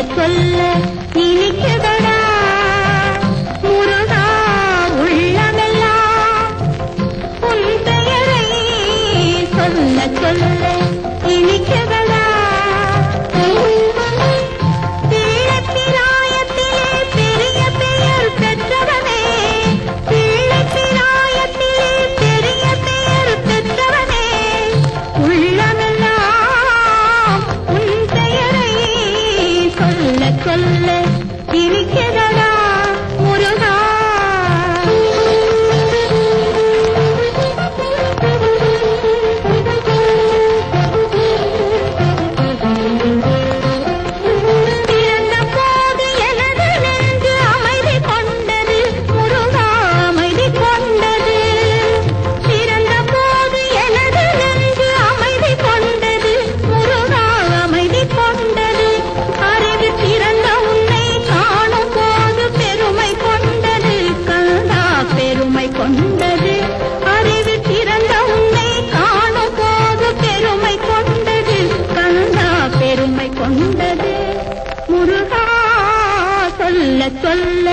சொல்ல இனிக்குதடா முருகா உள்ளமெல்லாம் உன் பெயரை சொல்ல சொல்ல இனிக்குதடா பிள்ளைப்பிராயத்திலே பெரிய பெயர் பெற்றவனே பிள்ளைப்பிராயத்திலே பெரிய பெயர் பெற்றவனே உள்ளமெல்லாம் உன் பெயரை சொல்ல சொல்ல இருக்கிறதா முருகா பிறந்த போது எனது நெஞ்சு அமைதி கொண்டது முருகா அமைதி கொண்டது பிறந்த போது எனது நெஞ்சு அமைதி கொண்டது முருகா அமைதி கொண்டது அறிவு பிறந்த உன்னை காணும் போது பெருமை கொண்டது கந்தா பெருமை கொண்டது அறிவு பிறந்த உன்னை காணும் போது பெருமை கொண்டது கந்தா பெருமை கொண்டது முருகா சொல்ல சொல்ல